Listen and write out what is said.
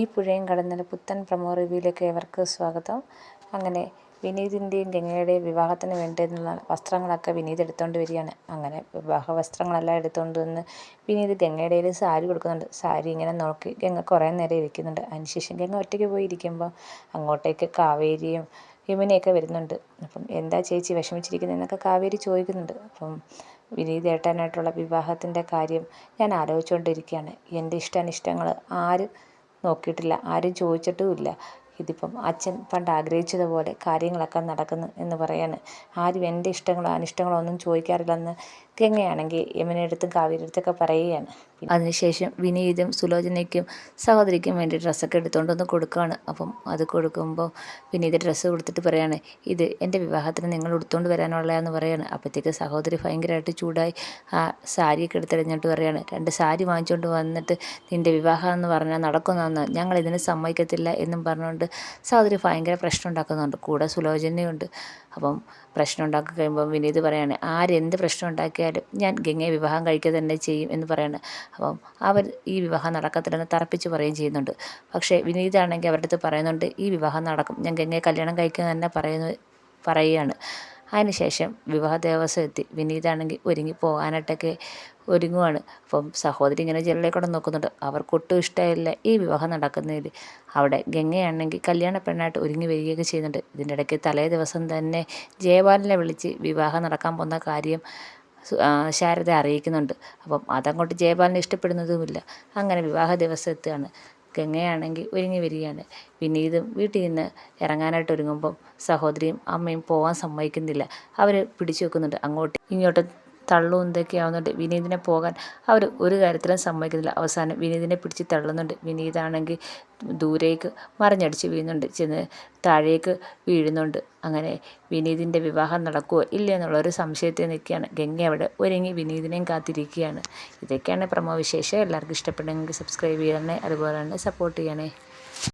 ഈ പുഴയും കടന്നൊരു പുത്തൻ പ്രൊമോ റിവ്യൂയിലേക്ക് ഏവർക്ക് സ്വാഗതം. അങ്ങനെ വിനീതിൻ്റെയും ഗംഗയുടെയും വിവാഹത്തിന് വേണ്ടുന്ന വസ്ത്രങ്ങളൊക്കെ വിനീത് എടുത്തുകൊണ്ട് വരികയാണ്. അങ്ങനെ വിവാഹ വസ്ത്രങ്ങളെല്ലാം എടുത്തുകൊണ്ട് വന്ന് വിനീത് ഗംഗയുടെ കയ്യിൽ സാരി കൊടുക്കുന്നുണ്ട്. സാരി ഇങ്ങനെ നോക്കി ഗംഗ കുറേ നേരം ഇരിക്കുന്നുണ്ട്. അതിനുശേഷം ഗംഗ ഒറ്റയ്ക്ക് പോയി ഇരിക്കുമ്പോൾ അങ്ങോട്ടേക്ക് കാവേരിയും യമുനയൊക്കെ വരുന്നുണ്ട്. അപ്പം എന്താ ചേച്ചി വിഷമിച്ചിരിക്കുന്നതെന്നൊക്കെ കാവേരി ചോദിക്കുന്നുണ്ട്. അപ്പം വിനീത് ഏട്ടനായിട്ടുള്ള വിവാഹത്തിൻ്റെ കാര്യം ഞാൻ ആലോചിച്ചുകൊണ്ടിരിക്കുകയാണ്. എൻ്റെ ഇഷ്ടാനിഷ്ടങ്ങൾ ആരും നോക്കിയിട്ടില്ല, ആരും ചോദിച്ചിട്ടുമില്ല. ഇതിപ്പം അച്ഛൻ പണ്ട് ആഗ്രഹിച്ചതുപോലെ കാര്യങ്ങളൊക്കെ നടക്കുന്നു എന്ന് പറയാണ്. ആരും എൻ്റെ ഇഷ്ടങ്ങളോ അനിഷ്ടങ്ങളോ ഒന്നും ചോദിക്കാറില്ലെന്ന് ഗംഗയാണെങ്കിൽ യമുനയുടെ അടുത്തും കാവേരിയുടെ അടുത്തൊക്കെ പറയുകയാണ്. അതിനുശേഷം വിനീതും സുലോചനയ്ക്കും സഹോദരിക്കും വേണ്ടി ഡ്രസ്സൊക്കെ എടുത്തുകൊണ്ട് വന്ന് കൊടുക്കുകയാണ്. അപ്പം അത് കൊടുക്കുമ്പോൾ വിനീത് ഡ്രസ്സ് കൊടുത്തിട്ട് പറയാണ്, ഇത് എൻ്റെ വിവാഹത്തിന് നിങ്ങൾ എടുത്തുകൊണ്ട് വരാനുള്ളതെന്ന് പറയാണ്. അപ്പോഴത്തേക്ക് സഹോദരി ഭയങ്കരമായിട്ട് ചൂടായി ആ സാരിയൊക്കെ എടുത്തെറിഞ്ഞിട്ട് പറയാണ്, 2 സാരി വാങ്ങിച്ചുകൊണ്ട് വന്നിട്ട് നിൻ്റെ വിവാഹം എന്ന് പറഞ്ഞാൽ നടക്കുന്നതെന്ന് ഞങ്ങളിതിന് സമ്മതിക്കത്തില്ല എന്നും പറഞ്ഞുകൊണ്ട് സഹോദരി ഭയങ്കര പ്രശ്നം ഉണ്ടാക്കുന്നുണ്ട്. കൂടെ സുലോചനയുണ്ട്. അപ്പം പ്രശ്നം ഉണ്ടാക്കി കഴിയുമ്പോൾ വിനീത് പറയാണ്, ആരെന്ത് പ്രശ്നം ഉണ്ടാക്കിയാലും ഞാൻ ഗംഗയെ വിവാഹം കഴിക്കുക തന്നെ ചെയ്യും എന്ന് പറയാണ്. അപ്പം അവർ ഈ വിവാഹം നടക്കത്തില്ലെന്ന് തറപ്പിച്ച് പറയുകയും ചെയ്യുന്നുണ്ട്. പക്ഷേ വിനീതാണെങ്കിൽ അവരുടെ അടുത്ത് പറയുന്നുണ്ട്, ഈ വിവാഹം നടക്കും, ഞാൻ ഗംഗയെ കല്യാണം കഴിക്കുക തന്നെ പറയുകയാണ്. അതിനുശേഷം വിവാഹ ദിവസം എത്തി. വിനീതാണെങ്കിൽ ഒരുങ്ങി പോകാനായിട്ടൊക്കെ ഒരുങ്ങുവാണ്. അപ്പം സഹോദരി ഇങ്ങനെ ജനലിലേക്കൂടെ നോക്കുന്നുണ്ട്. അവർക്കൊട്ടും ഇഷ്ടമില്ല ഈ വിവാഹം നടക്കുന്നതിൽ. അവിടെ ഗംഗയാണെങ്കിൽ കല്യാണ പെണ്ണായിട്ട് ഒരുങ്ങി വരികയൊക്കെ ചെയ്യുന്നുണ്ട്. ഇതിൻ്റെ ഇടയ്ക്ക് തലേ ദിവസം തന്നെ ജയപാലിനെ വിളിച്ച് വിവാഹം നടക്കാൻ പോകുന്ന കാര്യം ശാരദ അറിയിക്കുന്നുണ്ട്. അപ്പം അതങ്ങോട്ട് ജയപാലിനെ ഇഷ്ടപ്പെടുന്നതുമില്ല. അങ്ങനെ വിവാഹ ദിവസം എത്തുകയാണ്. ഗംഗയാണെങ്കിൽ ഒരുങ്ങി വരികയാണ്. വിനീതും വീട്ടിൽ നിന്ന് ഇറങ്ങാനായിട്ട് ഒരുങ്ങുമ്പം സഹോദരിയും അമ്മയും പോകാൻ സമ്മതിക്കുന്നില്ല. അവർ പിടിച്ചു വെക്കുന്നുണ്ട്. അങ്ങോട്ടും ഇങ്ങോട്ടും തള്ളും എന്തൊക്കെ ആവുന്നുണ്ട്. വിനീതിനെ പോകാൻ അവർ ഒരു കാര്യത്തിലും സമ്മതിക്കുന്നില്ല. അവസാനം വിനീതിനെ പിടിച്ച് തള്ളുന്നുണ്ട്. വിനീതാണെങ്കിൽ ദൂരേക്ക് മറിഞ്ഞടിച്ച് വീഴുന്നുണ്ട്, ചെന്ന് താഴേക്ക് വീഴുന്നുണ്ട്. അങ്ങനെ വിനീതിൻ്റെ വിവാഹം നടക്കുമോ ഇല്ല എന്നുള്ളൊരു സംശയത്തിൽ നിൽക്കുകയാണ്. ഗംഗ അവിടെ ഒരുങ്ങി വിനീതിനെയും കാത്തിരിക്കുകയാണ്. ഇതൊക്കെയാണ് പ്രമോ വിശേഷം. എല്ലാവർക്കും ഇഷ്ടപ്പെടുമെങ്കിൽ സബ്സ്ക്രൈബ് ചെയ്യണേ, അതുപോലെ തന്നെ സപ്പോർട്ട് ചെയ്യണേ.